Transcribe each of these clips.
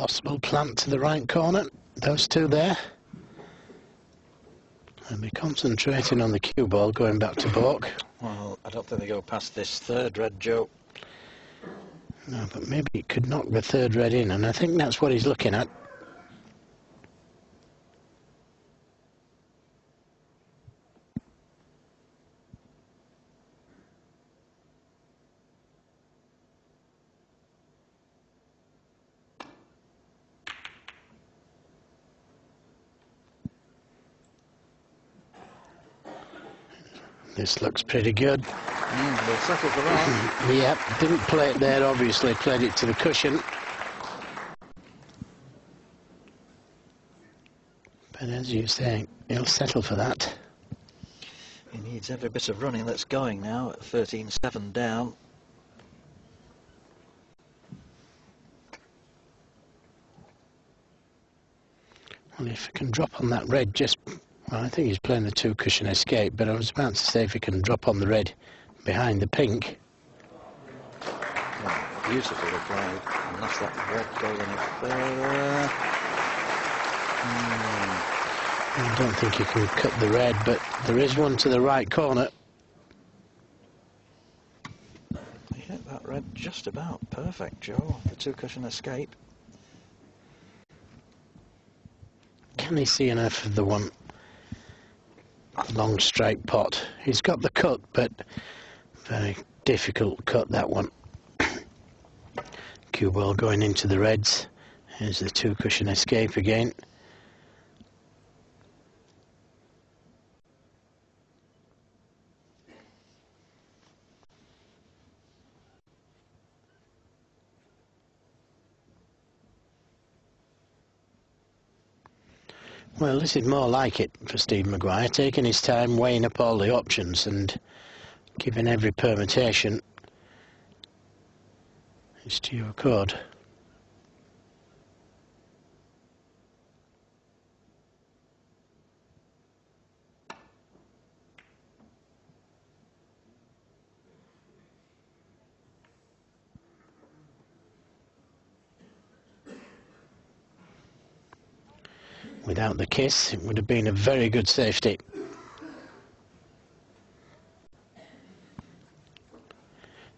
Possible plant to the right corner. Those two there. And be concentrating on the cue ball going back to baulk. Well, I don't think they go past this third red, Joe. No, but maybe it could knock the third red in, and I think that's what he's looking at. This looks pretty good. They'll settle for that. Yep, didn't play it there, obviously, played it to the cushion. But as you say, he'll settle for that. He needs every bit of running that's going now at 13-7 down. Well, if he can drop on that red just... Well, I think he's playing the two cushion escape, but I was about to say if he can drop on the red behind the pink. Yeah, beautifully played, unless that red goes any further. I don't think he can cut the red, but there is one to the right corner. He hit that red just about perfect, Joe. The two cushion escape. Can he see enough of the one long straight pot? He's got the cut, but very difficult cut, that one. Cue ball going into the reds. Here's the two cushion escape again. Well, this is more like it for Steve Maguire, taking his time, weighing up all the options and giving every permutation his due accord. Without the kiss, it would have been a very good safety.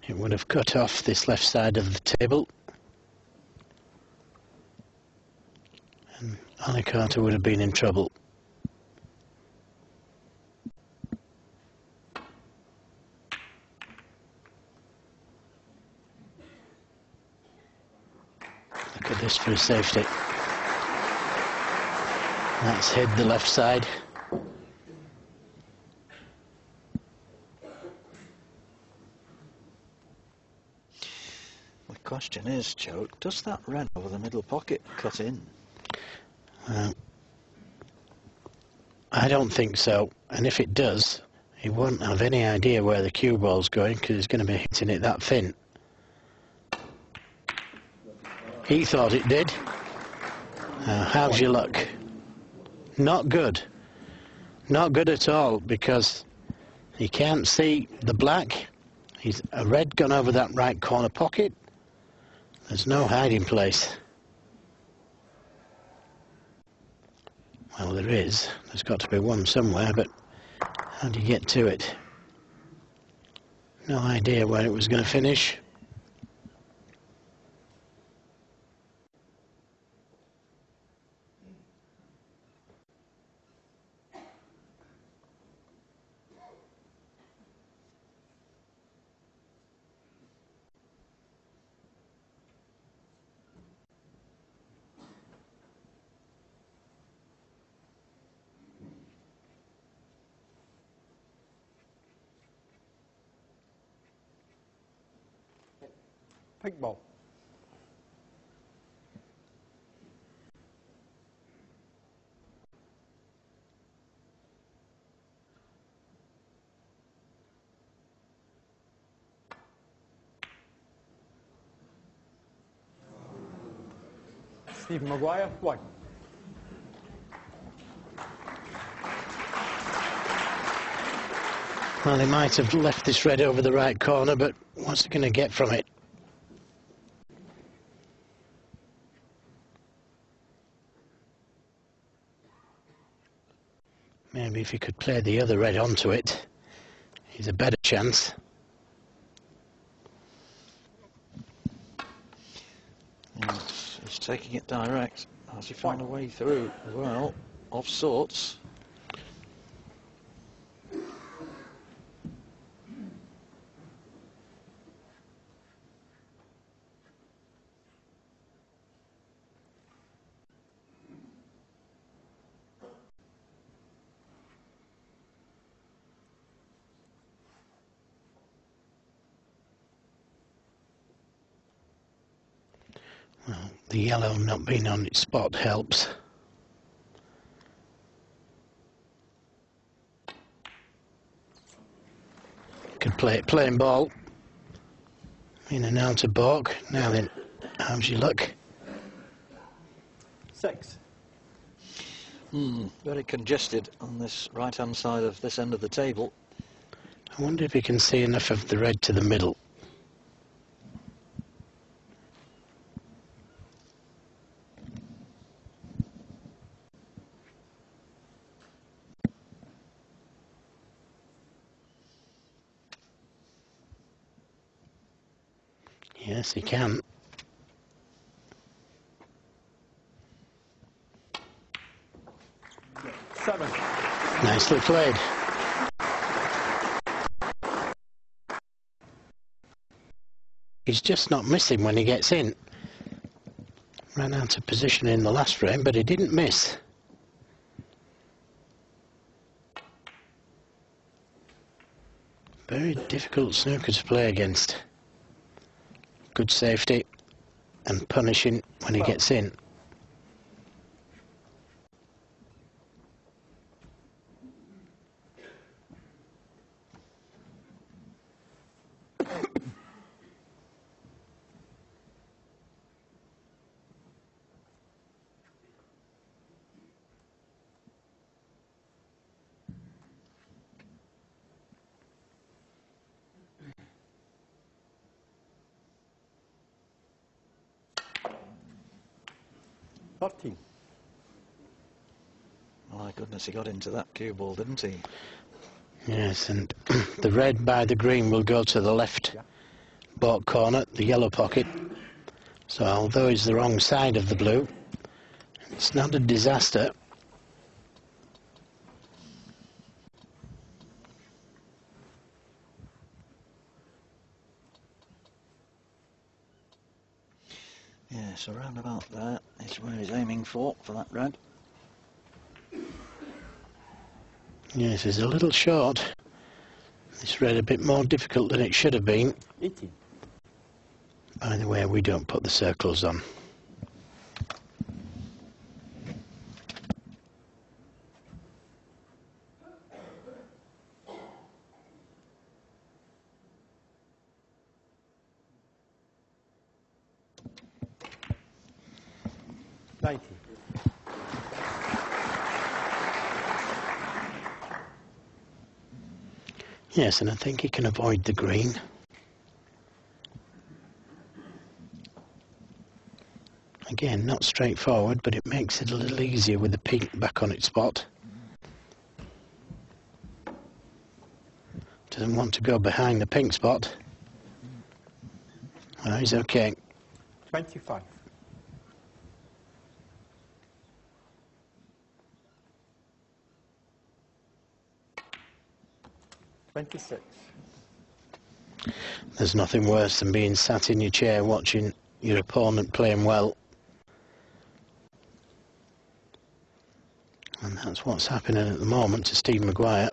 It would have cut off this left side of the table. And Ali Carter would have been in trouble. Look at this for a safety. That's hid the left side. The question is, Joe, does that red over the middle pocket cut in? I don't think so. And if it does, he won't have any idea where the cue ball's going because he's going to be hitting it that thin. He thought it did. How's your luck? Not good. Not good at all, because he can't see the black. He's a red gone over that right corner pocket. There's no hiding place. Well, there is. There's got to be one somewhere, but how do you get to it? No idea where it was going to finish. Pink ball. Steve Maguire, white. Well, he might have left this red over the right corner, but what's he going to get from it? Maybe if he could play the other red onto it, he's a better chance. Yes, he's taking it direct. Has he found a way through? Well, of sorts. Well, the yellow not being on its spot helps. Could play it plain ball. In and out of balk. Now then, how's your luck? 6. Very congested on this right-hand side of this end of the table. I wonder if he can see enough of the red to the middle. Yes, he can. Yeah. 7. Nicely played. He's just not missing when he gets in. Ran out of position in the last frame, but he didn't miss. Very difficult snooker to play against. Good safety and punishing when he gets in. My goodness, he got into that cue ball, didn't he? Yes, and the red by the green will go to the left baulk corner, the yellow pocket. So although he's the wrong side of the blue, it's not a disaster. Yes, around about there is where he's aiming for that red. Yes, it's a little short. This red a bit more difficult than it should have been. 18. By the way, we don't put the circles on. Yes, and I think he can avoid the green. Again, not straightforward, but it makes it a little easier with the pink back on its spot. Doesn't want to go behind the pink spot. Oh, he's okay. 25. 26. There's nothing worse than being sat in your chair watching your opponent playing well. And that's what's happening at the moment to Steve Maguire.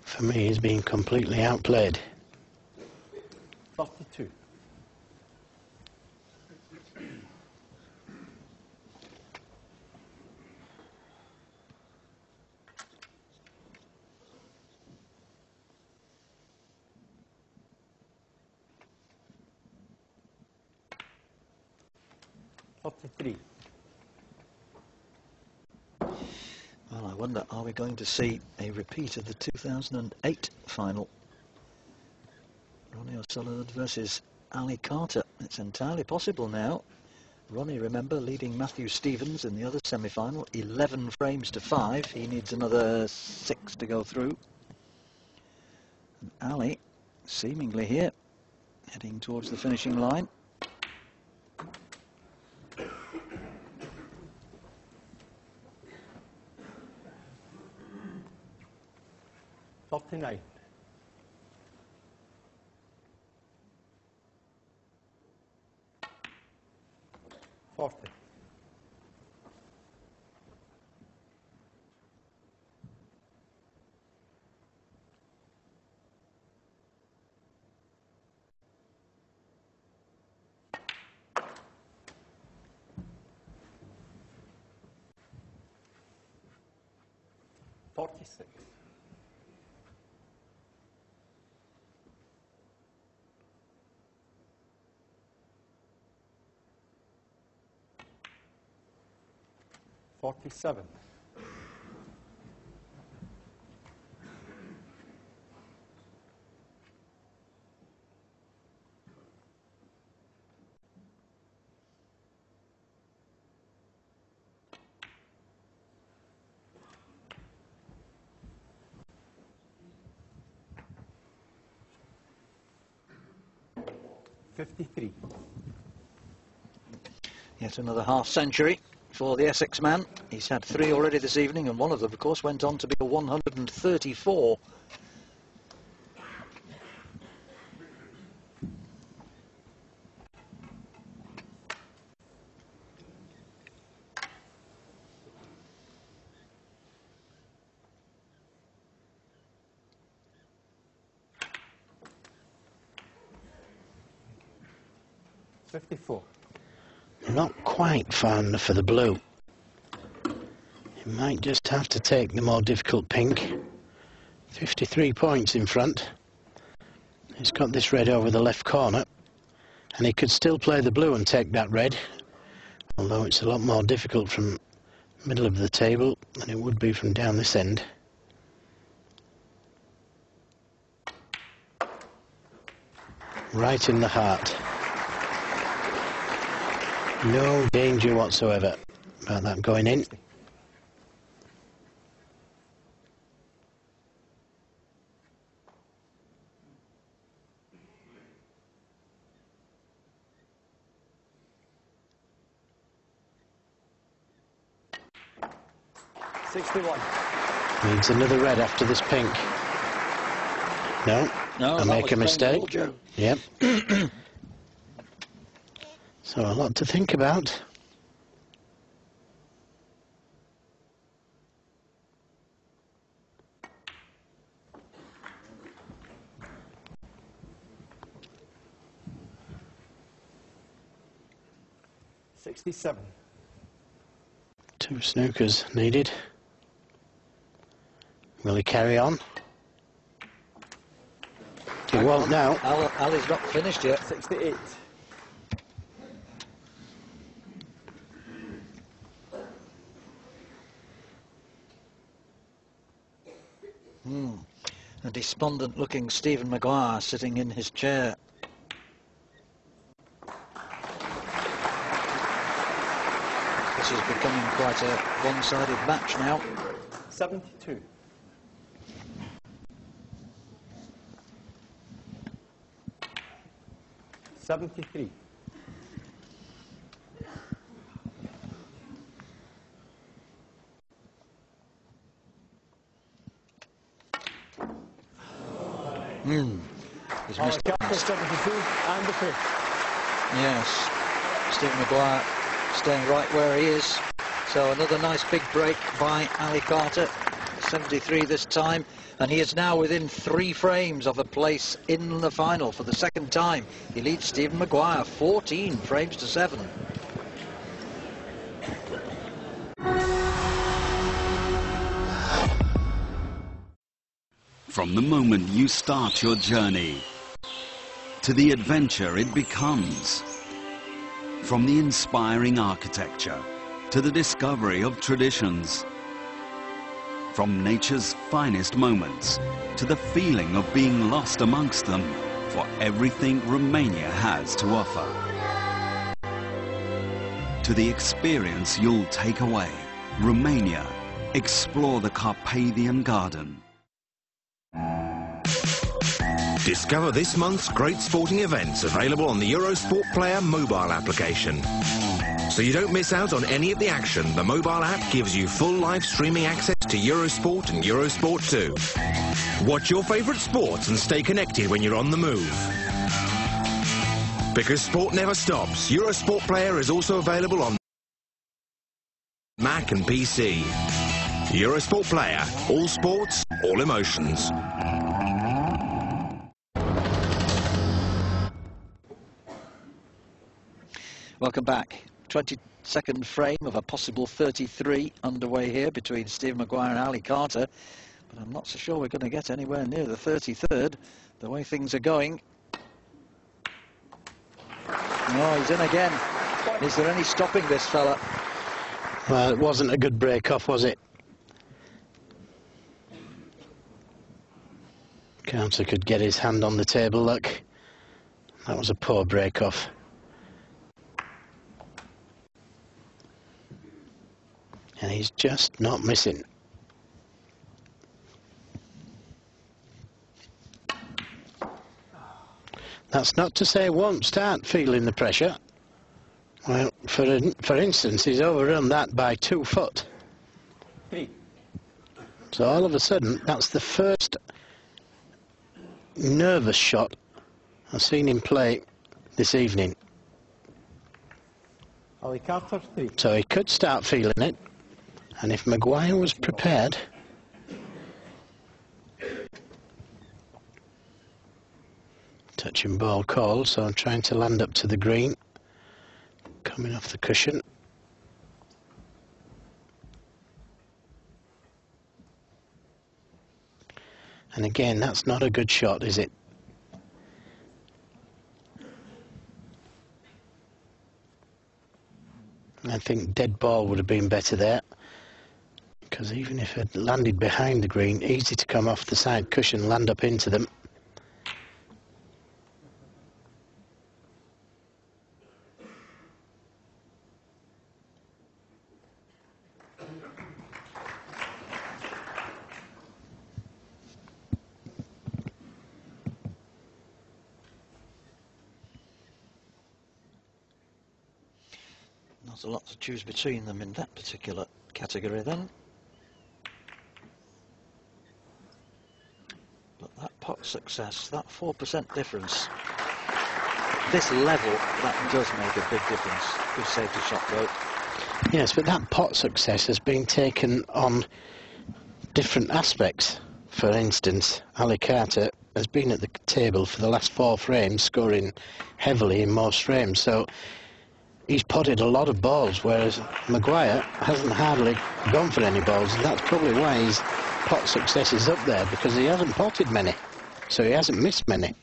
For me, he's being completely outplayed. 32. 43. Well, I wonder, are we going to see a repeat of the 2008 final? Ronnie O'Sullivan versus Ali Carter. It's entirely possible now. Ronnie, remember, leading Matthew Stevens in the other semi-final, 11 frames to 5. He needs another 6 to go through. And Ali, seemingly here, heading towards the finishing line. $39. 40. $46. 47. $53. Yet another half century for the Essex man. He's had 3 already this evening, and one of them, of course, went on to be a 134. $54. Not quite far enough for the blue. He might just have to take the more difficult pink. 53 points in front. He's got this red over the left corner, and he could still play the blue and take that red, although it's a lot more difficult from middle of the table than it would be from down this end. Right in the heart. No danger whatsoever about that going in. $61. Needs another red after this pink. No, I make a mistake. Yep. So a lot to think about. $67. 2 snookers needed. Will he carry on? He won't now. Ali's not finished yet. 68. A despondent-looking Stephen Maguire sitting in his chair. This is becoming quite a one-sided match now. 72. $73. He's missed it. Capture 72 and the pitch. Yes, Stephen Maguire staying right where he is. So another nice big break by Ali Carter. 73 this time, and he is now within 3 frames of a place in the final for the second time. He leads Stephen Maguire 14 frames to 7. From the moment you start your journey to the adventure it becomes, from the inspiring architecture to the discovery of traditions, from nature's finest moments to the feeling of being lost amongst them, for everything Romania has to offer. to the experience you'll take away. Romania. Explore the Carpathian Garden. Discover this month's great sporting events available on the Eurosport Player mobile application. So you don't miss out on any of the action, the mobile app gives you full live streaming access to Eurosport and Eurosport 2. Watch your favourite sports and stay connected when you're on the move. Because sport never stops, Eurosport Player is also available on Mac and PC. Eurosport Player, all sports, all emotions. Welcome back. 22nd frame of a possible 33 underway here between Steve Maguire and Ali Carter. But I'm not so sure we're going to get anywhere near the 33rd, the way things are going. Oh, he's in again. Is there any stopping this fella? Well, it wasn't a good break-off, was it? Carter could get his hand on the table, look. That was a poor break-off. And he's just not missing. That's not to say he won't start feeling the pressure. Well, for instance, he's overrun that by 2 foot. 3. So all of a sudden, that's the first nervous shot I've seen him play this evening. Ali Carter, 3. So he could start feeling it. And if Maguire was prepared, touching ball called, so I'm trying to land up to the green, coming off the cushion. And again, that's not a good shot, is it? I think dead ball would have been better there. Because even if it landed behind the green, easy to come off the side cushion, land up into them. Not a lot to choose between them in that particular category then. But that pot success, that 4% difference, this level, that does make a big difference. Good safety shot though. Yes, but that pot success has been taken on different aspects. For instance, Ali Carter has been at the table for the last 4 frames, scoring heavily in most frames, so he's potted a lot of balls, whereas Maguire hasn't hardly gone for any balls, and that's probably why his pot success is up there, because he hasn't potted many, so he hasn't missed many.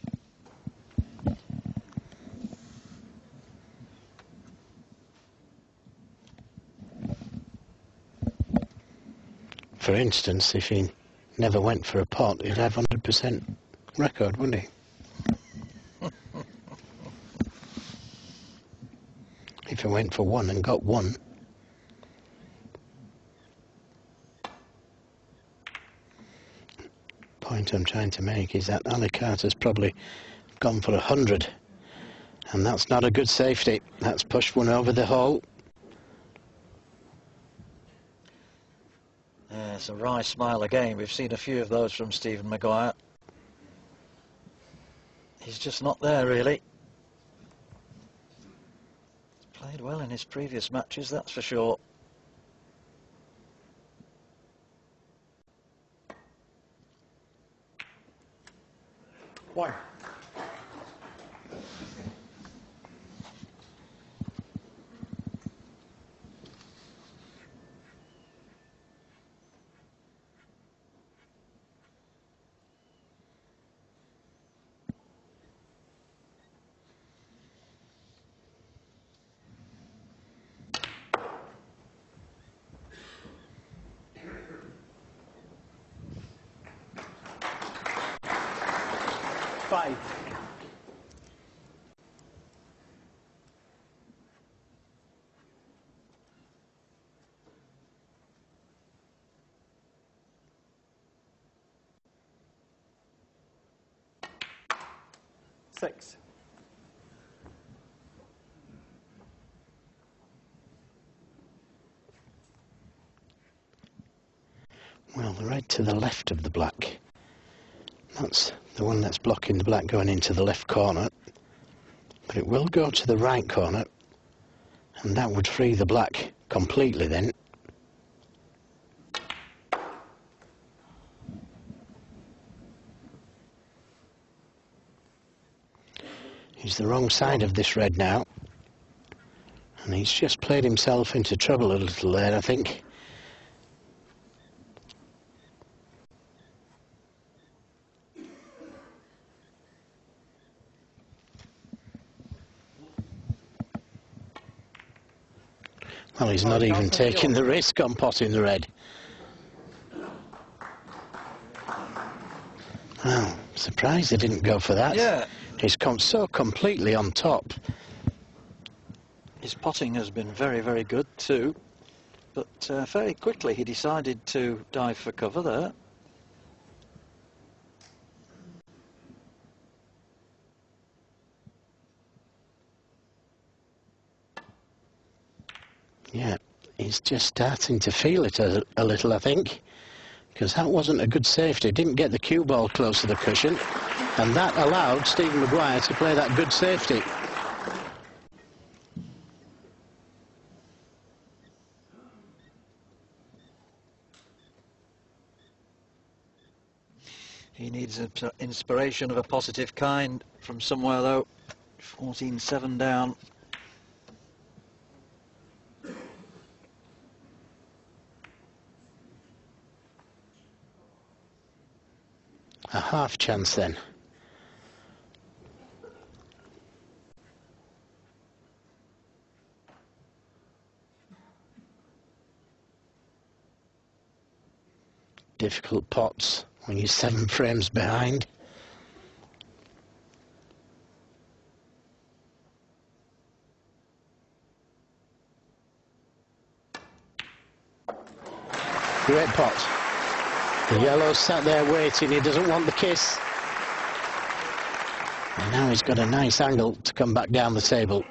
For instance, if he never went for a pot, he'd have 100% record, wouldn't he? If he went for 1 and got 1. Point I'm trying to make is that Ali Carter's probably gone for 100, and that's not a good safety. That's pushed one over the hole. It's a wry smile again. We've seen a few of those from Stephen Maguire. He's just not there really. He's played well in his previous matches, that's for sure. One. Five. 6. Well, the red to the left of the black. That's the one that's blocking the black going into the left corner. But it will go to the right corner, and that would free the black completely then. He's the wrong side of this red now, and he's just played himself into trouble a little there, I think. Well, he's not even taking the risk on potting the red. Well, surprised he didn't go for that. Yeah. He's come so completely on top. His potting has been very, very good too. But very quickly he decided to dive for cover there. Yeah, he's just starting to feel it a little, I think, because that wasn't a good safety. Didn't get the cue ball close to the cushion, and that allowed Stephen Maguire to play that good safety. He needs inspiration of a positive kind from somewhere though. 14-7 down. A half chance then. Difficult pots when you're 7 frames behind. Great pot. The yellow's sat there waiting, he doesn't want the kiss. And now he's got a nice angle to come back down the table.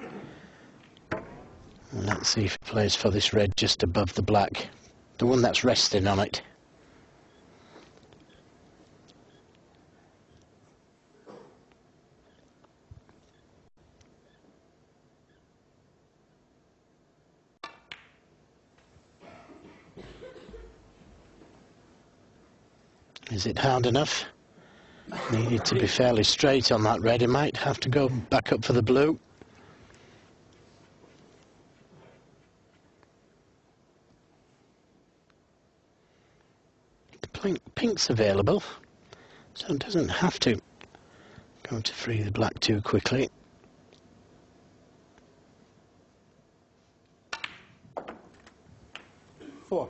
And let's see if he plays for this red just above the black, the one that's resting on it. Is it hard enough? Needed to be fairly straight on that red. He might have to go back up for the blue. The pink's available, so it doesn't have to go to free the black too quickly. Four.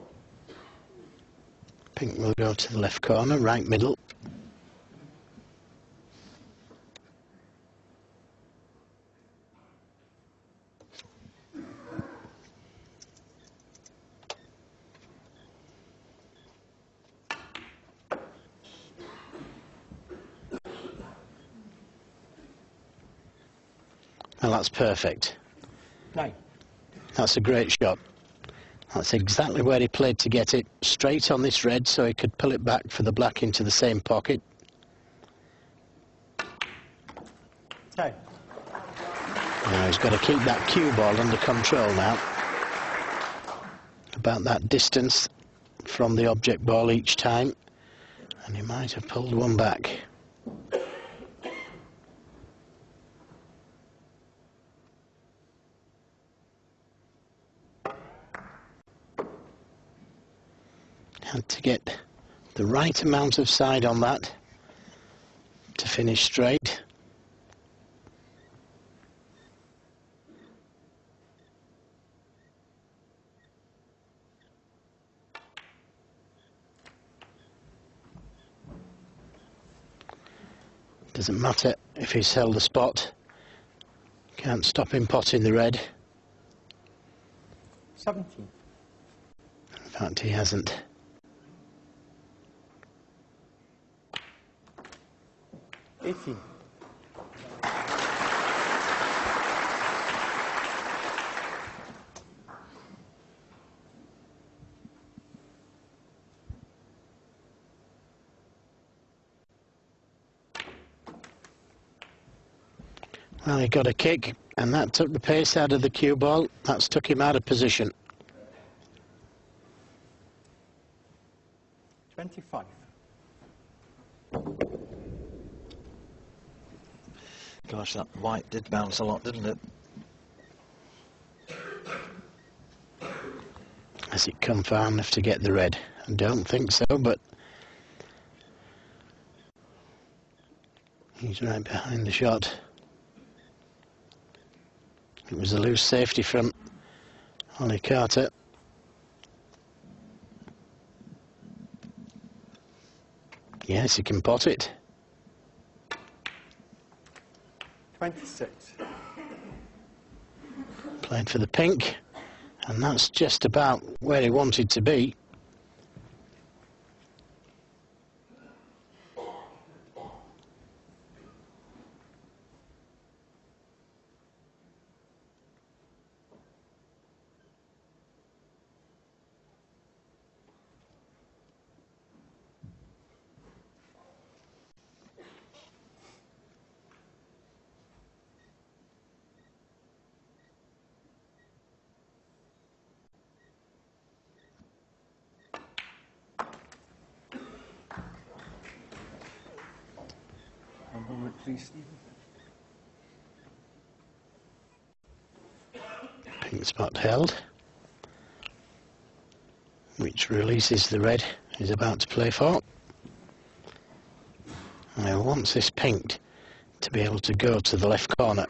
Pink will go to the left corner, right middle. Well, that's perfect. 9. That's a great shot. That's exactly where he played to get it, straight on this red, so he could pull it back for the black into the same pocket. 10. Now he's got to keep that cue ball under control now. About that distance from the object ball each time, and he might have pulled one back. Had to get the right amount of side on that to finish straight. Doesn't matter if he's held a spot. Can't stop him potting the red. 17. In fact, he hasn't. 18. Well, he got a kick, and that took the pace out of the cue ball. That's took him out of position. 25. Gosh, that white did bounce a lot, didn't it? Has it come far enough to get the red? I don't think so, but he's right behind the shot. It was a loose safety from Ollie Carter. Yes, he can pot it. 26. Played for the pink, and that's just about where he wanted to be. One moment, please, Stephen. Pink spot held, which releases the red he's about to play for. Now wants this pink to be able to go to the left corner.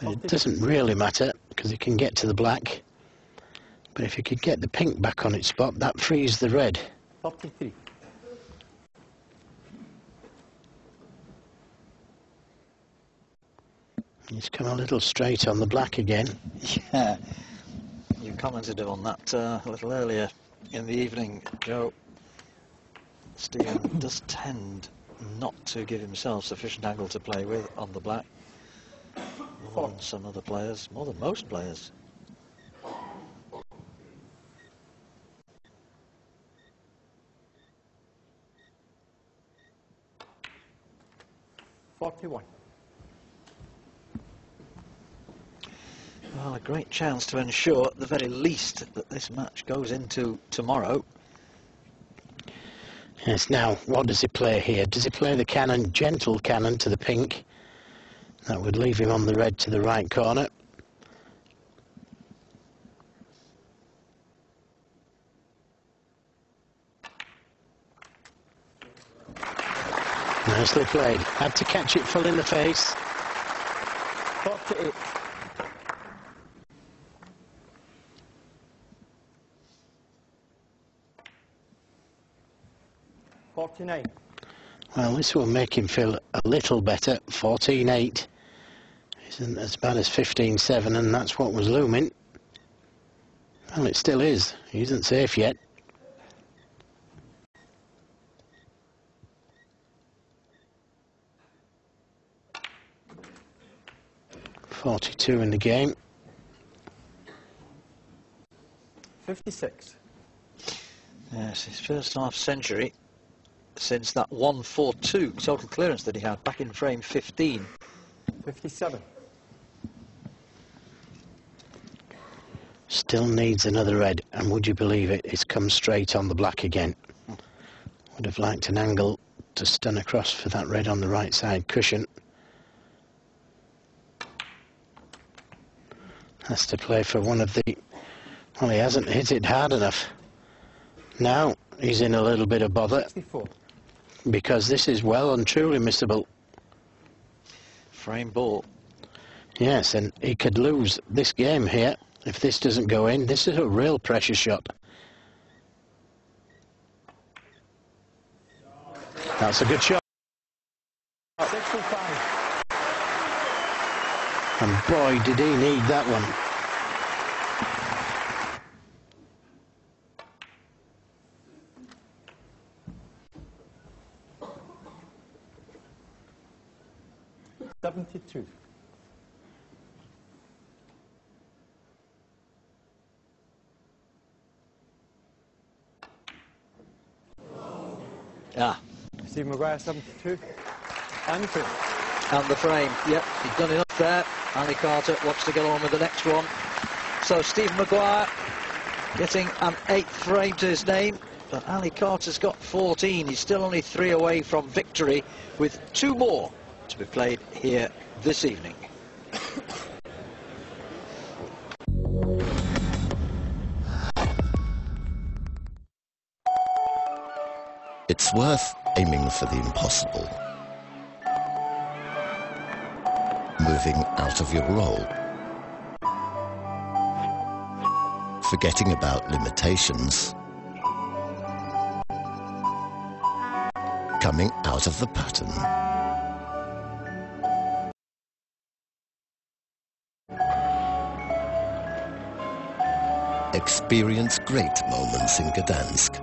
It doesn't really matter because he can get to the black, but if he could get the pink back on its spot, that frees the red. 43. He's come a little straight on the black again. Yeah, you commented on that a little earlier in the evening, Joe. Stephen does tend not to give himself sufficient angle to play with on the black. More than some other players, more than most players. $41. Well, a great chance to ensure at the very least that this match goes into tomorrow. Yes, now, what does he play here? Does he play the cannon, gentle cannon to the pink? That would leave him on the red to the right corner. Nicely played. Had to catch it full in the face. 48. $49. Well, this will make him feel a little better. 14-8 isn't as bad as 15-7, and that's what was looming. Well, it still is. He isn't safe yet. .42 in the game. 56. Yes, his first half century since that 142 total clearance that he had back in frame 15. 57. Still needs another red, and would you believe it, it's come straight on the black again. Would have liked an angle to stun across for that red on the right side cushion. Has to play for one of the... Well, he hasn't hit it hard enough. Now he's in a little bit of bother. 64. Because this is well and truly missable. Frame ball. Yes, and he could lose this game here if this doesn't go in. This is a real pressure shot. That's a good shot. 65. And boy, did he need that one. $72. Ah, Steve Maguire, 72. And frame. And the frame, yep, he's done enough there. Ali Carter wants to get on with the next one. So Stephen Maguire getting an 8th frame to his name, but Ali Carter's got 14. He's still only 3 away from victory, with 2 more to be played here this evening. It's worth aiming for the impossible. Moving out of your role. Forgetting about limitations. Coming out of the pattern. Experience great moments in Gdansk.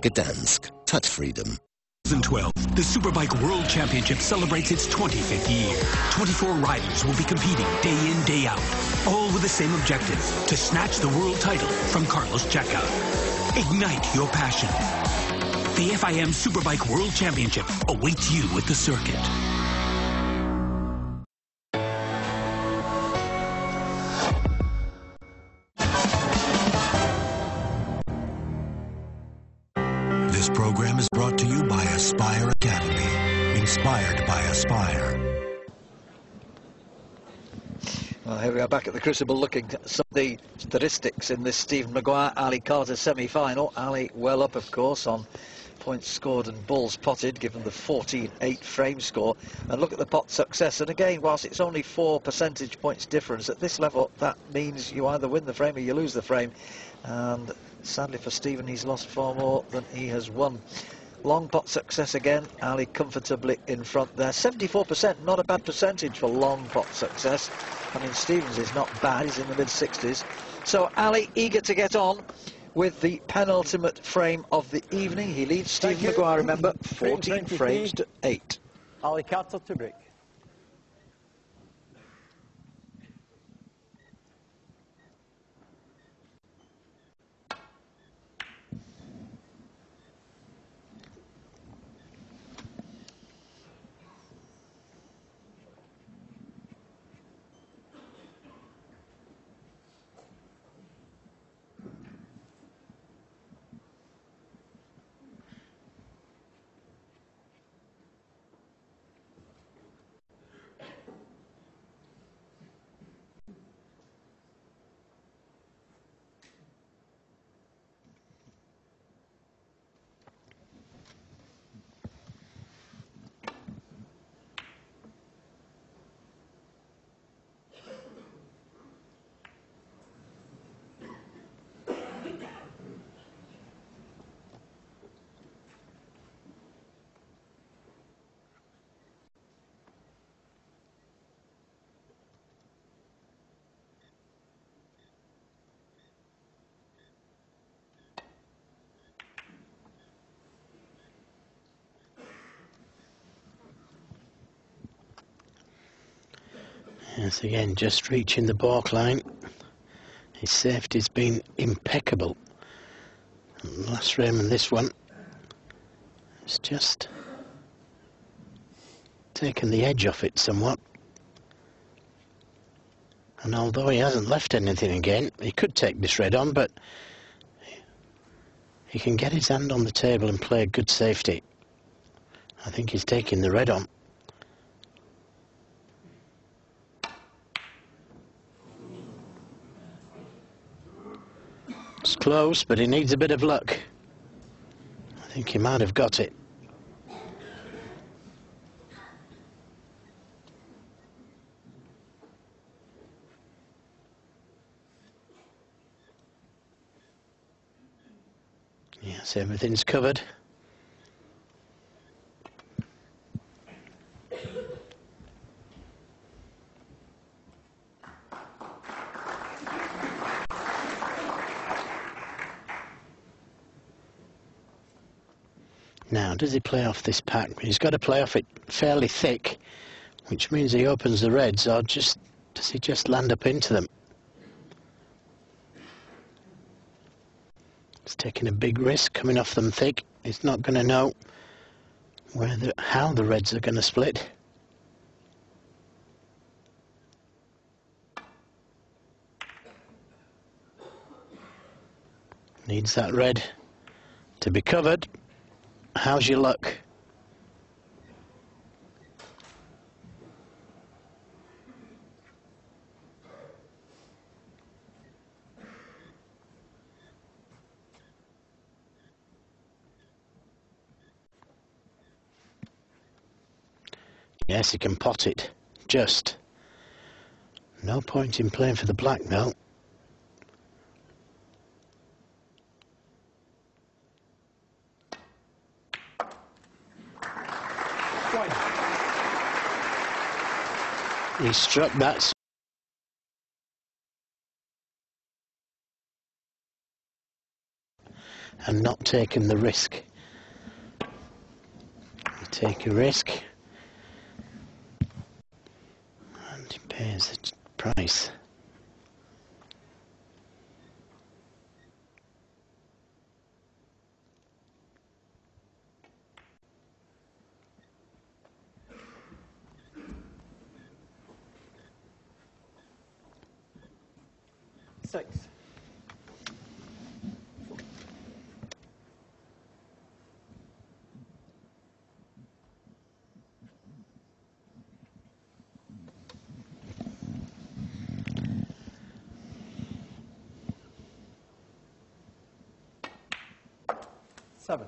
Gdansk, touch freedom. 2012, the Superbike World Championship celebrates its 25th year. 24 riders will be competing day in, day out, all with the same objective, to snatch the world title from Carlos Checa. Ignite your passion. The FIM Superbike World Championship awaits you at the circuit. This program is brought to you by Aspire Academy, inspired by Aspire. Well, here we are back at the Crucible looking at some of the statistics in this Stephen Maguire Ali Carter semi-final. Ali well up, of course, on points scored and balls potted, given the 14-8 frame score. And look at the pot success. And again, whilst it's only 4 percentage points difference, at this level, that means you either win the frame or you lose the frame. And sadly for Stephen, he's lost far more than he has won. Long pot success again, Ali comfortably in front there. 74%, not a bad percentage for long pot success. I mean, Stevens is not bad, he's in the mid-60s. So Ali eager to get on with the penultimate frame of the evening. He leads Stephen Maguire, remember, 14 frames to 8. Ali Carter to break. Yes, again, just reaching the balk line. His safety's been impeccable. Last frame and this one, it's just taken the edge off it somewhat. And although he hasn't left anything again, he could take this red on, but he can get his hand on the table and play a good safety. I think he's taking the red on. It's close, but he needs a bit of luck. I think he might have got it. Yes, everything's covered. Now, does he play off this pack? He's got to play off it fairly thick, which means he opens the reds, or does he just land up into them? He's taking a big risk coming off them thick. He's not going to know how the reds are going to split. Needs that red to be covered. How's your luck? Yes, he can pot it. Just. No point in playing for the black though. He struck that and not taken the risk. You take a risk and he pays the price. Six. Seven.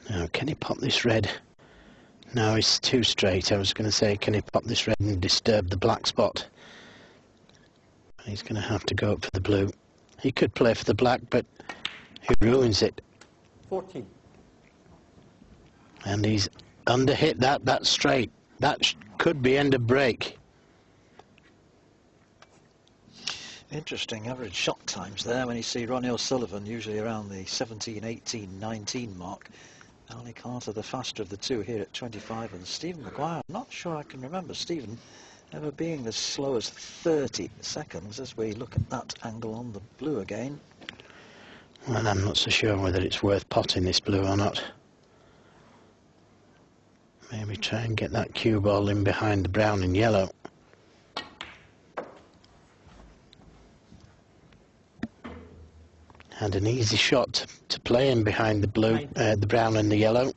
Now, can he pop this red? No, it's too straight. I was going to say, can he pop this red and disturb the black spot? He's going to have to go up for the blue. He could play for the black, but he ruins it. 14. And he's underhit that. That's straight. That could be end of break. Interesting average shot times there when you see Ronnie O'Sullivan usually around the 17, 18, 19 mark. Ali Carter the faster of the two here at 25, and Stephen Maguire, I'm not sure I can remember Stephen ever being as slow as 30 seconds as we look at that angle on the blue again. Well, I'm not so sure whether it's worth potting this blue or not. Maybe try and get that cue ball in behind the brown and yellow. And an easy shot to play in behind the blue, the brown and the yellow.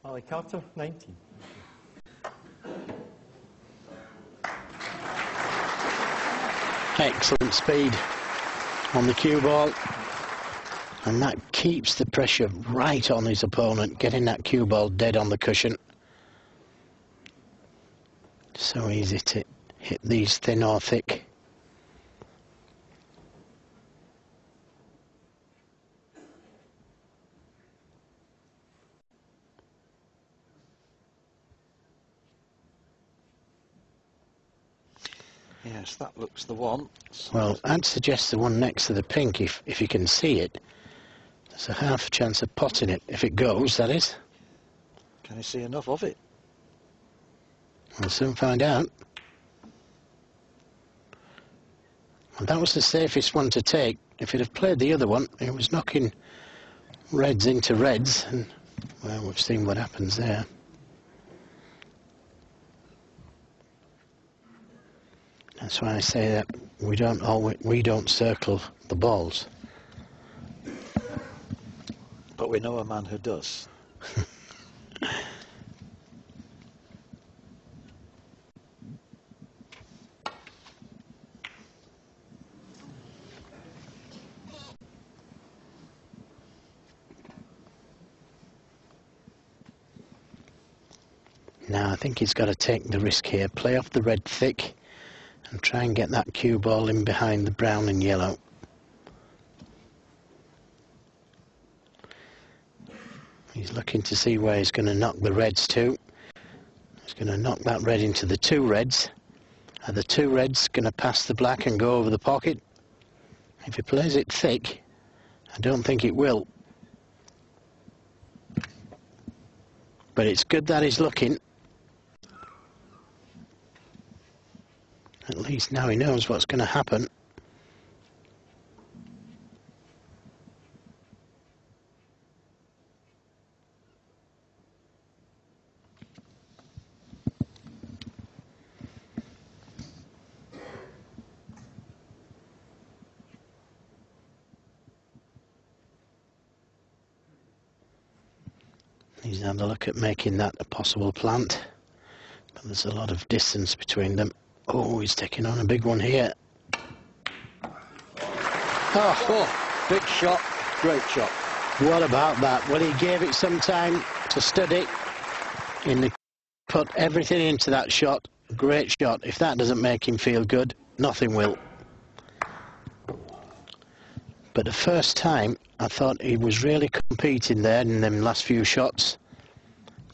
Ali Carter, 19. Excellent speed on the cue ball. And that keeps the pressure right on his opponent, getting that cue ball dead on the cushion. So easy to hit these thin or thick. Yes, that looks the one. Well, I'd suggest the one next to the pink if you can see it. There's a half chance of potting it, if it goes, that is. Can you see enough of it? We'll soon find out. Well, that was the safest one to take. If it had played the other one, it was knocking reds into reds, and, well, we've seen what happens there. That's why I say that we don't circle the balls. But we know a man who does. Now I think he's got to take the risk here, play off the red thick and try and get that cue ball in behind the brown and yellow. He's looking to see where he's going to knock the reds to. He's going to knock that red into the two reds. Are the two reds going to pass the black and go over the pocket? If he plays it thick, I don't think it will. But it's good that he's looking. At least now he knows what's going to happen. He's had a look at making that a possible plant, but there's a lot of distance between them. Oh, he's taking on a big one here. Oh, big shot, great shot. What about that? Well, he gave it some time to study, and put everything into that shot. Great shot. If that doesn't make him feel good, nothing will. But the first time, I thought he was really competing there in them last few shots.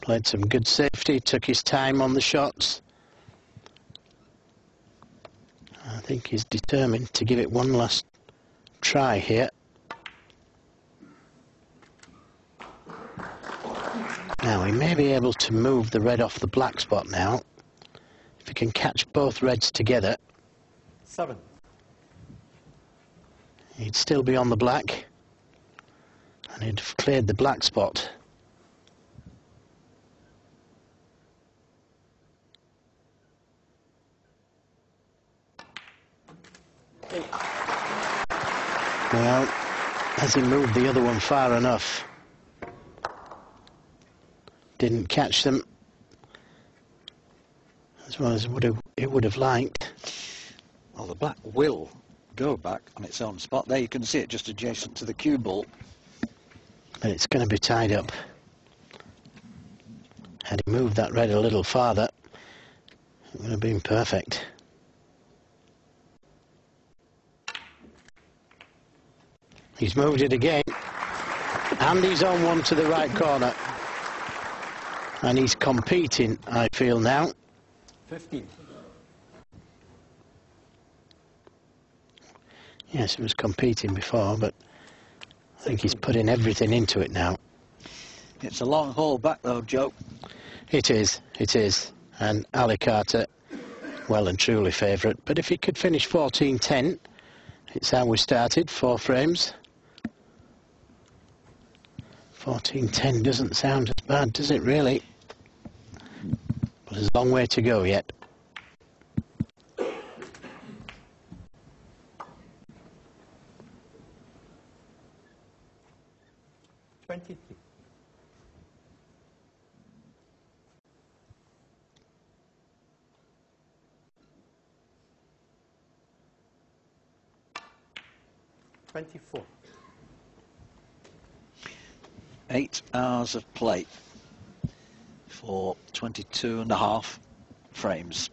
Played some good safety, took his time on the shots. I think he's determined to give it one last try here. Now, he may be able to move the red off the black spot now. If he can catch both reds together. 7. He'd still be on the black, and he'd have cleared the black spot. Well, has he moved the other one far enough? Didn't catch them as well as it would have liked. Well, the black will go back on its own spot. There you can see it just adjacent to the cue ball. But it's going to be tied up. Had he moved that red a little farther, it would have been perfect. He's moved it again, and he's on one to the right corner. And he's competing, I feel now. 15. Yes, he was competing before, but I think he's putting everything into it now. It's a long haul back though, Joe. It is. And Ali Carter, well and truly favourite. But if he could finish 14-10, it's how we started, 4 frames. 14-10 doesn't sound as bad, does it really? But there's a long way to go yet. $24. 8 hours of play for 22.5 frames.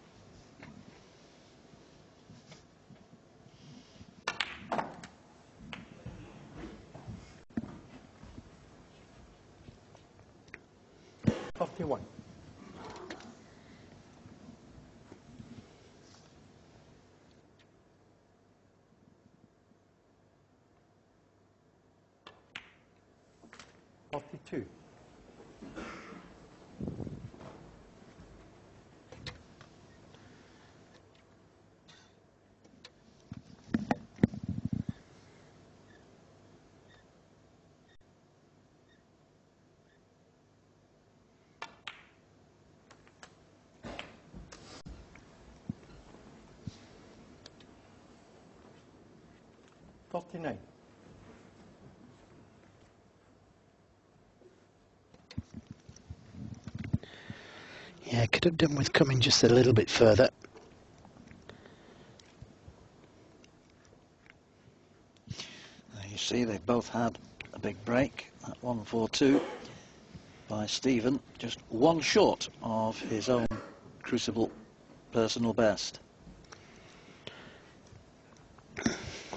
$51. $42. $49. Yeah, could have done with coming just a little bit further. There you see they both had a big break. That 1-4-2 by Stephen, just one short of his own Crucible personal best.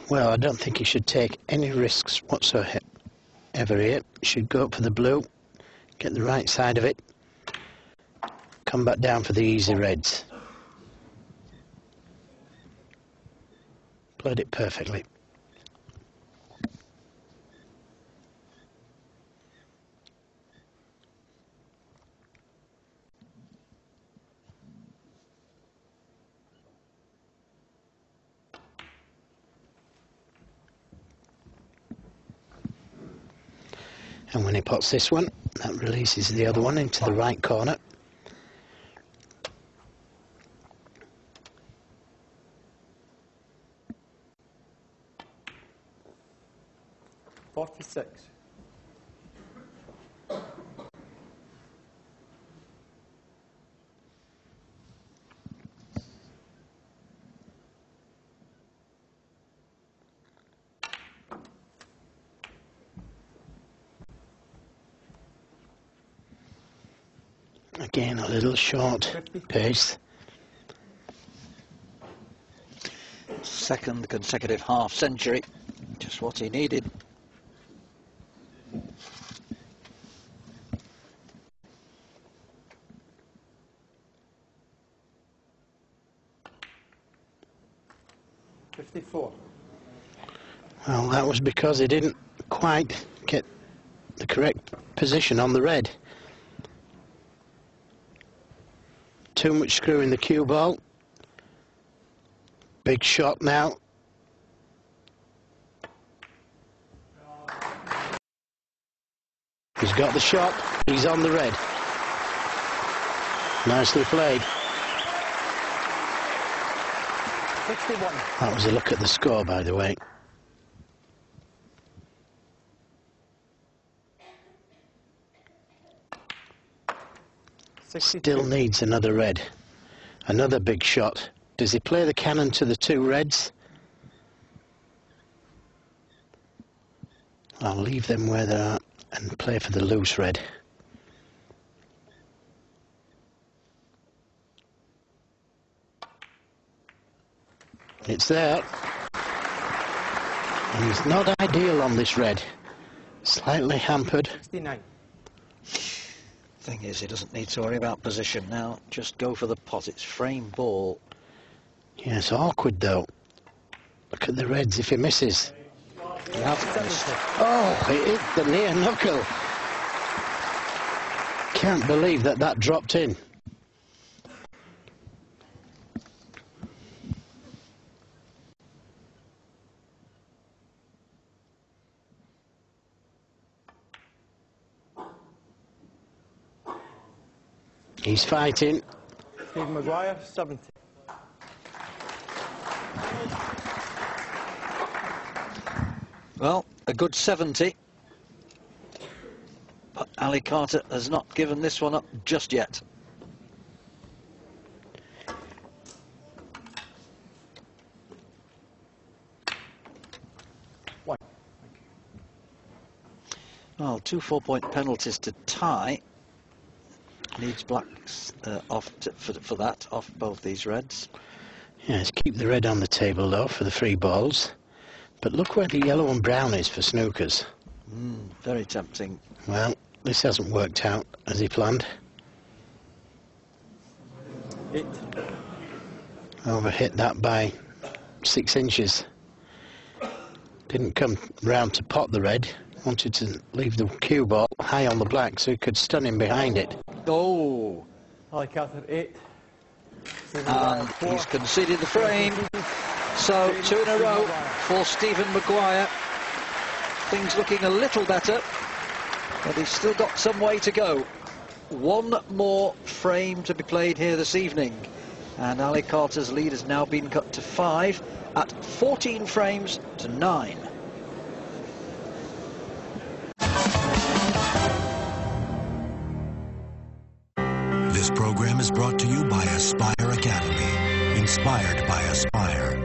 Well, I don't think he should take any risks whatsoever here. He should go up for the blue, get the right side of it, come back down for the easy reds. Played it perfectly. And when he pots this one, that releases the other one into the right corner. $46. Again, a little short pace. Second consecutive half century, just what he needed. $54. Well, that was because he didn't quite get the correct position on the red. Too much screw in the cue ball. Big shot now. He's got the shot. He's on the red. Nicely played. 61. That was a look at the score, by the way. Still needs another red. Another big shot. Does he play the cannon to the two reds? I'll leave them where they are and play for the loose red. It's there. And he's not ideal on this red. Slightly hampered. 69. Thing is, he doesn't need to worry about position now. Just go for the pot. It's frame ball. Yeah, it's awkward though. Look at the reds if he misses. He hasn't missed. Oh, it hit the near knuckle. Can't believe that that dropped in. He's fighting. Steve Maguire, 70. Well, a good 70. But Ali Carter has not given this one up just yet. One. Well, 2 4-point penalties to tie. Needs blacks off for that, off both these reds. Yes, keep the red on the table though for the free balls. But look where the yellow and brown is for snookers. Very tempting. Well, this hasn't worked out as he planned. 8. Overhit that by 6 inches. Didn't come round to pot the red. Wanted to leave the cue ball high on the black so he could stun him behind it. Oh! Ali Carter, 8. And he's conceded the frame. So 2 in a row for Stephen Maguire. Things looking a little better, but he's still got some way to go. One more frame to be played here this evening, and Ali Carter's lead has now been cut to 5 at 14 frames to 9. This program is brought to you by Aspire Academy, inspired by Aspire.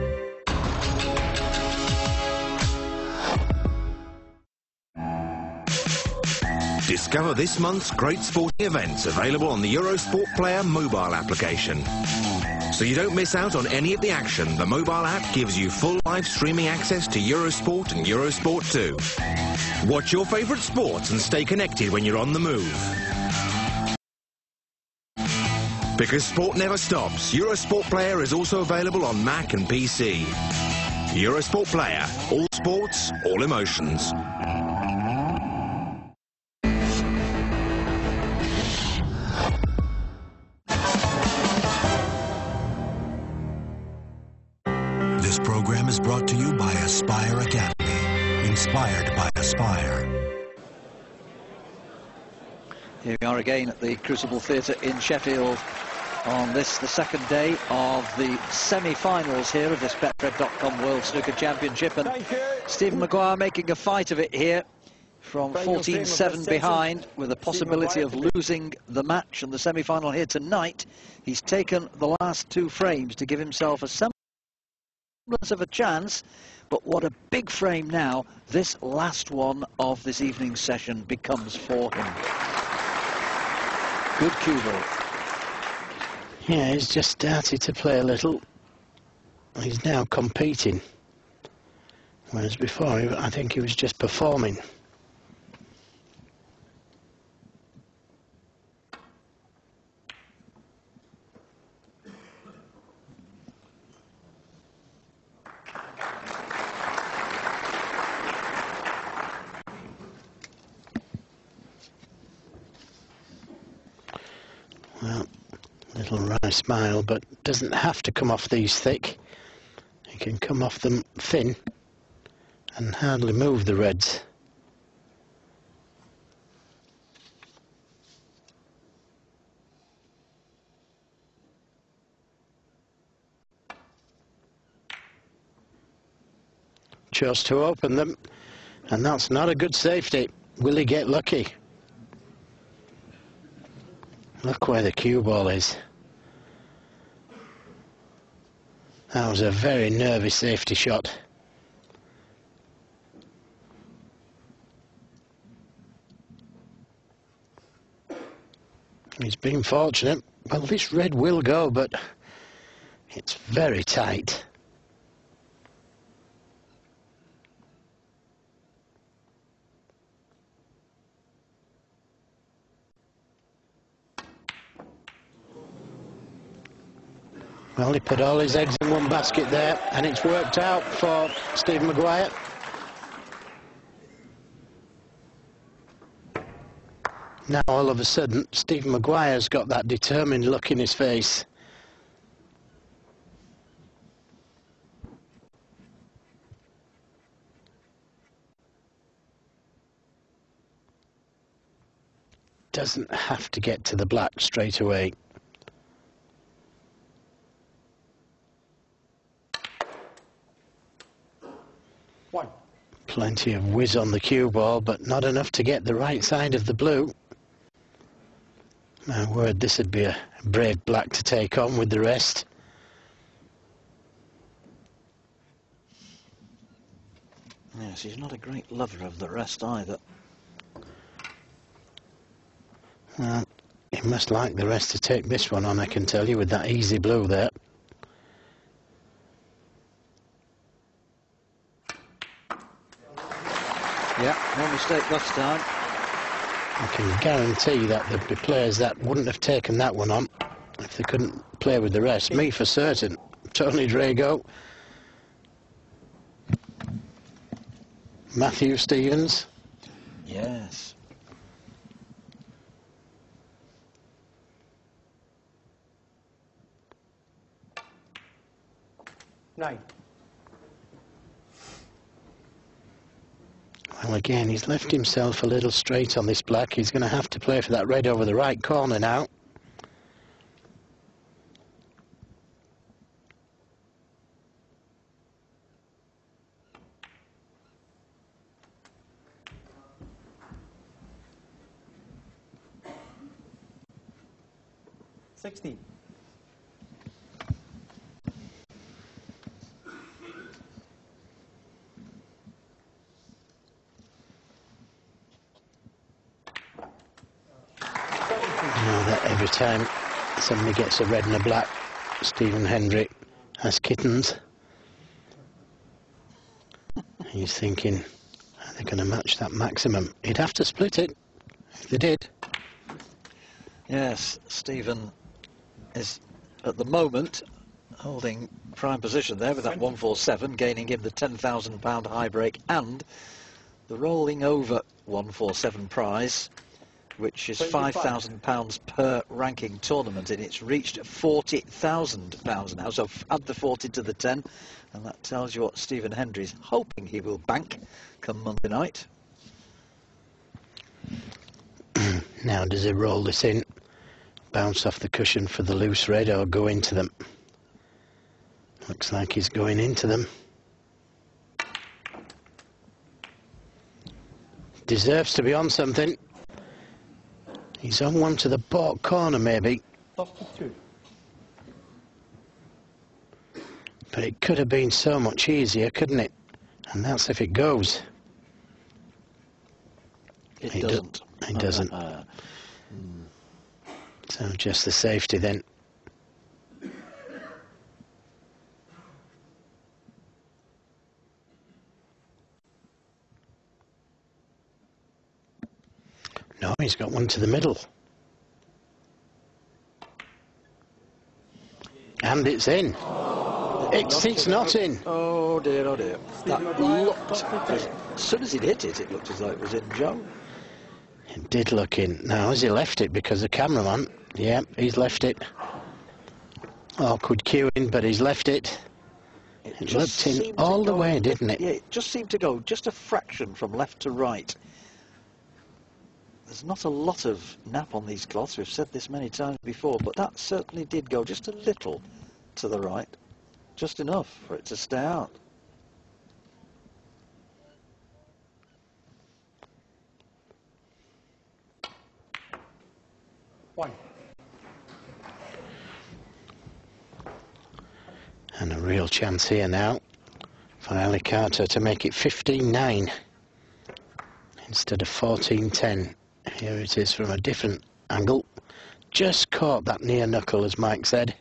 Discover this month's great sporting events available on the Eurosport Player mobile application. So you don't miss out on any of the action, the mobile app gives you full live streaming access to Eurosport and Eurosport 2. Watch your favourite sports and stay connected when you're on the move. Because sport never stops, Eurosport Player is also available on Mac and PC. Eurosport Player, all sports, all emotions. This program is brought to you by Aspire Academy, inspired by Aspire. Here we are again at the Crucible Theatre in Sheffield on this, the second day of the semi-finals here of this Betfred.com World Snooker Championship, and Stephen Maguire making a fight of it here from 14-7 behind, with a possibility of losing the match and the semi-final here tonight. He's taken the last two frames to give himself a semblance of a chance, but what a big frame now this last one of this evening's session becomes for him. Good cue ball. Yeah, he's just started to play a little. He's now competing, whereas before I think he was just performing. Well, little wry smile, but doesn't have to come off these thick. He can come off them thin and hardly move the reds. Chose to open them, and that's not a good safety. Will he get lucky? Look where the cue ball is. That was a very nervy safety shot. He's been fortunate. Well, this red will go, but it's very tight. Well, he put all his eggs in one basket there, and it's worked out for Stephen Maguire. Now, all of a sudden, Stephen Maguire's got that determined look in his face. Doesn't have to get to the black straight away. Plenty of whiz on the cue ball, but not enough to get the right side of the blue. My word, this would be a brave black to take on with the rest. Yes, he's not a great lover of the rest either. Well, he must like the rest to take this one on, I can tell you, with that easy blue there. Yeah, no mistake this time. I can guarantee that there'd be players that wouldn't have taken that one on if they couldn't play with the rest. Me for certain. Tony Drago. Matthew Stevens. Yes. Nine. Well, again, he's left himself a little straight on this black. He's going to have to play for that red over the right corner now. $60. You know that every time somebody gets a red and a black, Stephen Hendry has kittens. He's thinking, are they going to match that maximum? He'd have to split it if they did. Yes, Stephen is at the moment holding prime position there with that 147, gaining him the £10,000 high break and the rolling over 147 prize, which is £5,000 per ranking tournament, and it's reached £40,000 now. So add the 40 to the 10, and that tells you what Stephen Hendry's hoping he will bank come Monday night. Now does he roll this in, bounce off the cushion for the loose red, or go into them? Looks like he's going into them. Deserves to be on something. He's on one to the baulk corner maybe. 32. But it could have been so much easier, couldn't it? And that's if it goes. It doesn't. It doesn't. So just the safety then. No, he's got one to the middle. And it's in. It's not in. Oh dear, oh dear. That looked, as soon as he'd hit it, it looked as though it was in, Joe. It did look in. Now, has he left it? Because the cameraman, yeah, he's left it. Awkward cueing, but he's left it. It looked in all the way, didn't it? Yeah, it just seemed to go just a fraction from left to right. There's not a lot of nap on these cloths, we've said this many times before, but that certainly did go just a little to the right. Just enough for it to stay out. One. And a real chance here now for Ali Carter to make it 15-9 instead of 14-10. Here it is from a different angle. Just caught that near knuckle, as Mike said,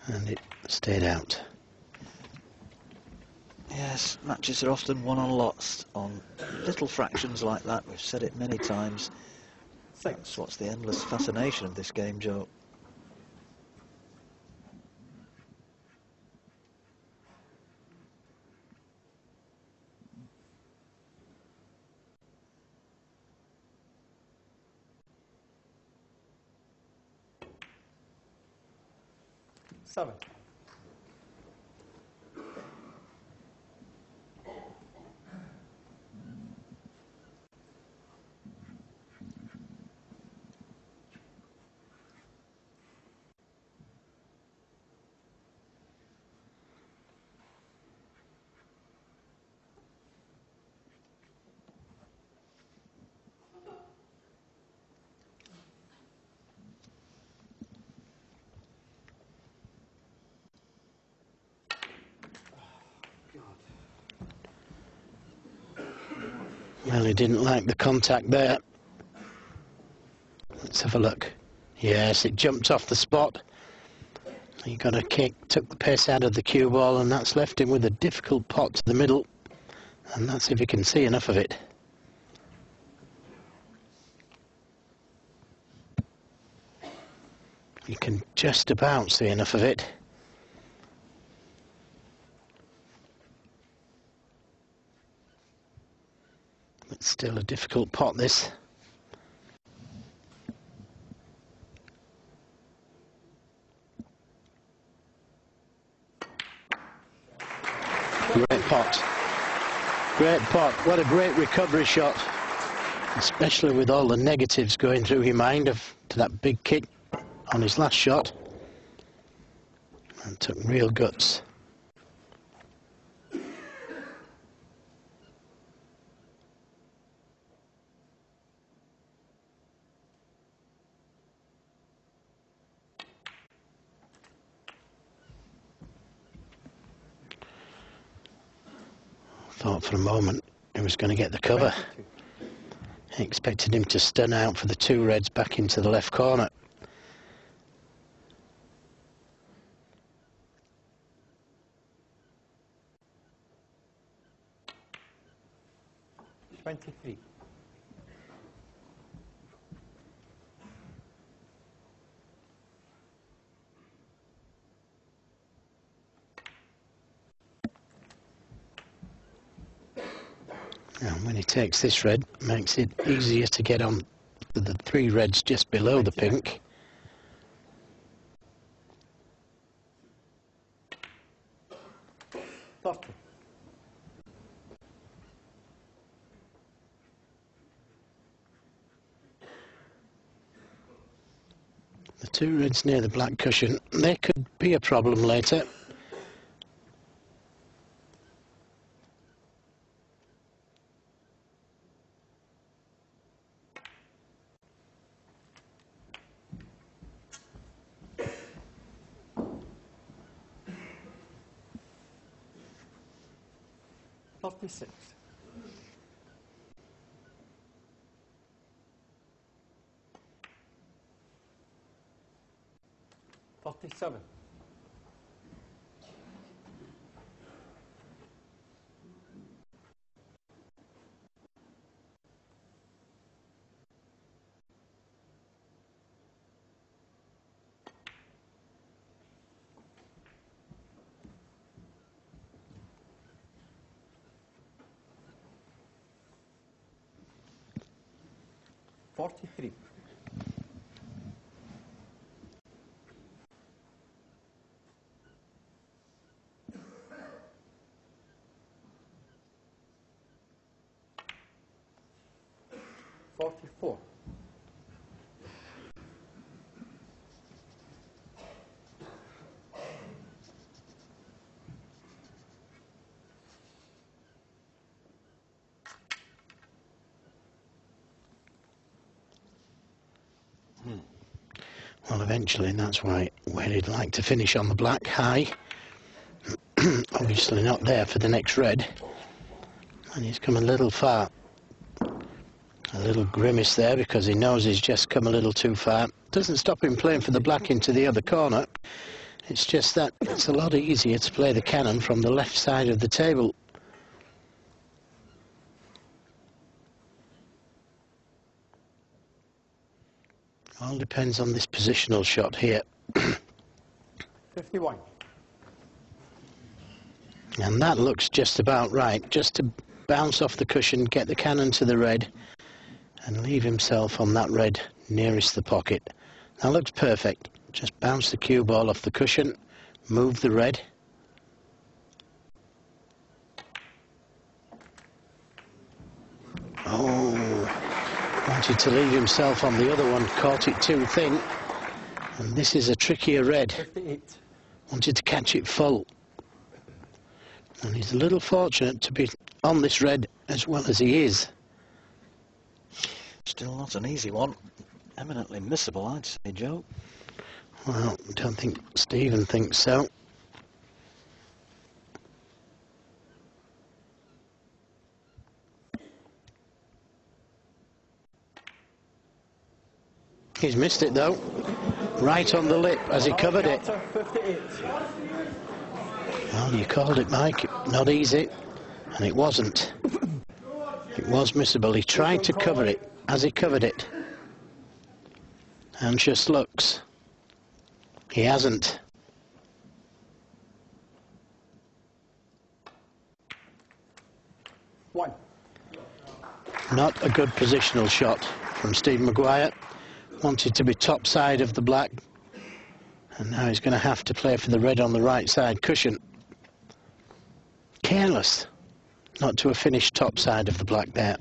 and it stayed out. Yes, matches are often won or lost on little fractions like that. We've said it many times. That's what's the endless fascination of this game, Joe. Seven. Well, he didn't like the contact there. Let's have a look. Yes, it jumped off the spot. He got a kick, took the pace out of the cue ball, and that's left him with a difficult pot to the middle. And that's if he can see enough of it. You can just about see enough of it. It's still a difficult pot, this. Great pot. Great pot. What a great recovery shot. Especially with all the negatives going through your mind to that big kick on his last shot. And took real guts. Thought for a moment he was going to get the cover. I expected him to stun out for the two reds back into the left corner. 23. And when he takes this red, makes it easier to get on to the 3 reds just below the pink. The 2 reds near the black cushion, they could be a problem later. $36. 47. 43. 44. 'Hmm. Well, eventually, that's where he'd like to finish on the black high. Obviously not there for the next red. And he's come a little far. A little grimace there because he knows he's just come a little too far. Doesn't stop him playing for the black into the other corner. It's just that it's a lot easier to play the cannon from the left side of the table. All depends on this positional shot here. 51. And that looks just about right. Just to bounce off the cushion, get the cannon to the red, and leave himself on that red nearest the pocket. That looks perfect. Just bounce the cue ball off the cushion, move the red. Oh, wanted to leave himself on the other one, caught it too thin. And this is a trickier red. 58. Wanted to catch it full. And he's a little fortunate to be on this red as well as he is. Still not an easy one. Eminently missable, I'd say, Joe. Well, I don't think Stephen thinks so. He's missed it though. Right on the lip as he covered it. 58. Well, you called it, Mike. Not easy. And it wasn't. It was missable. He tried to cover it as he covered it. And just looks. He hasn't. One. Not a good positional shot from Steve Maguire. Wanted to be top side of the black. And now he's going to have to play for the red on the right side cushion. Careless not to have finished top side of the black there.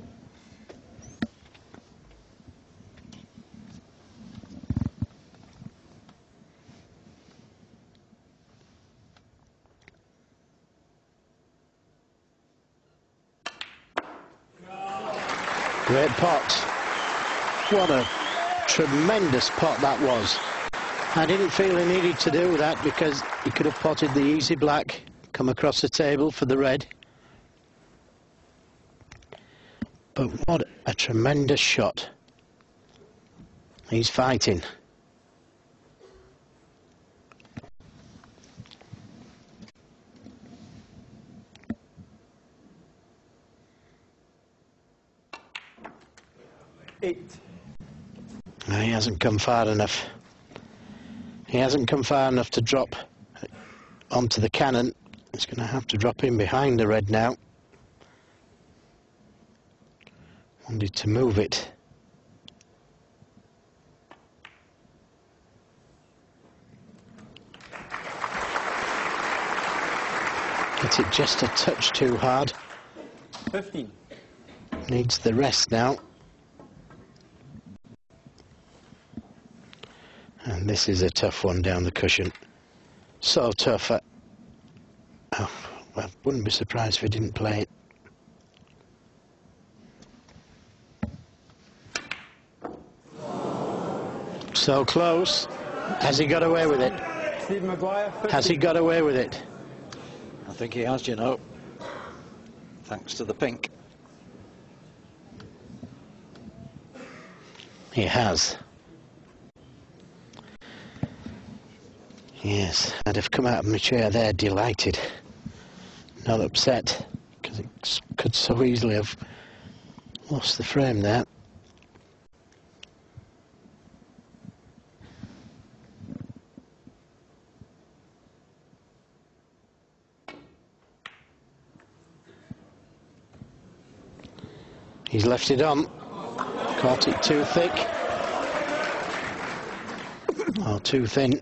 Great pot. What a tremendous pot that was. I didn't feel he needed to do that because he could have potted the easy black, come across the table for the red. But what a tremendous shot. He's fighting. 8. No, he hasn't come far enough. He hasn't come far enough to drop onto the cannon. He's going to have to drop in behind the red now. Wanted to move it. Hit it just a touch too hard. 15. Needs the rest now. And this is a tough one down the cushion. So tough. Oh, well, wouldn't be surprised if he didn't play it. So close. Has he got away with it? Stephen Maguire, 15. Has he got away with it? I think he has, you know, thanks to the pink. He has. Yes, I'd have come out of my chair there delighted, not upset, because it could so easily have lost the frame there. He's left it on, caught it too thick, or too thin.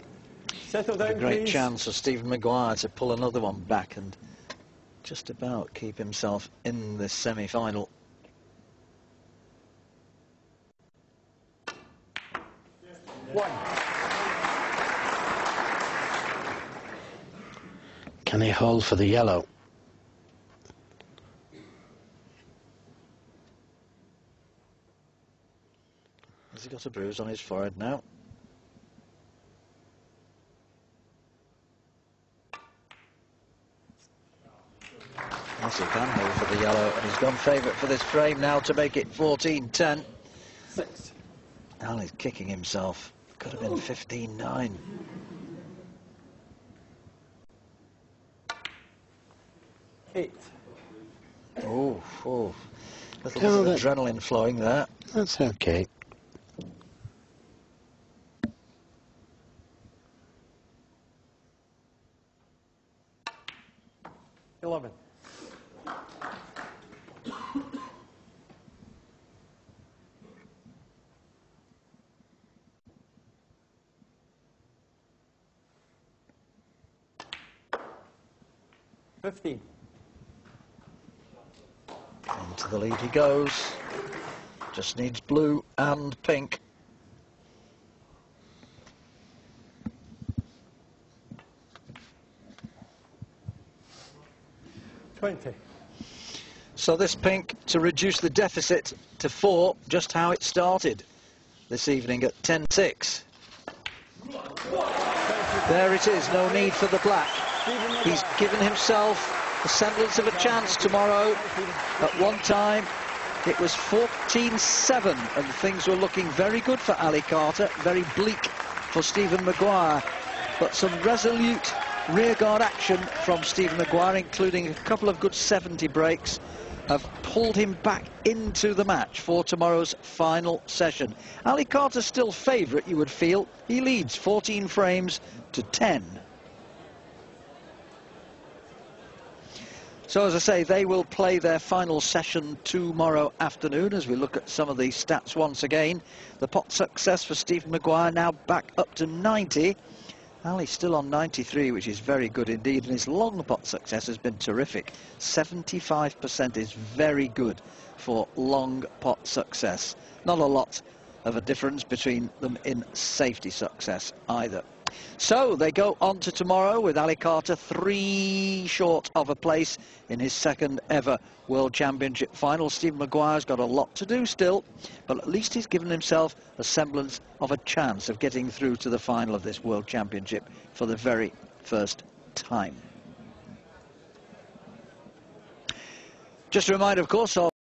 Settle down, A great please. chance for Stephen Maguire to pull another one back and just about keep himself in this semi-final. One. Can he hold for the yellow? Has he got a bruise on his forehead now? Yes, he can hold for the yellow, and he's gone favourite for this frame now to make it 14-10. 6. Ali's kicking himself. Could have been 15-9. 8. Oh, little bit Oh, of that- adrenaline flowing there. That's okay. 11. $15. Into the lead he goes. Just needs blue and pink. $20. So this pink to reduce the deficit to 4, just how it started this evening at 10-6. There it is, no need for the black. He's given himself a semblance of a chance tomorrow. At one time it was 14-7 and things were looking very good for Ali Carter, very bleak for Stephen Maguire, but some resolute rearguard action from Stephen Maguire, including a couple of good 70 breaks, have pulled him back into the match for tomorrow's final session. Ali Carter's still favourite, you would feel. He leads 14 frames to 10. So, as I say, they will play their final session tomorrow afternoon as we look at some of the stats once again. The pot success for Stephen Maguire now back up to 90. Ali still on 93, which is very good indeed, and his long pot success has been terrific. 75% is very good for long pot success. Not a lot of a difference between them in safety success either. So they go on to tomorrow with Ali Carter 3 short of a place in his second ever World Championship final. Stephen Maguire's got a lot to do still, but at least he's given himself a semblance of a chance of getting through to the final of this World Championship for the very first time. Just a reminder, of course, of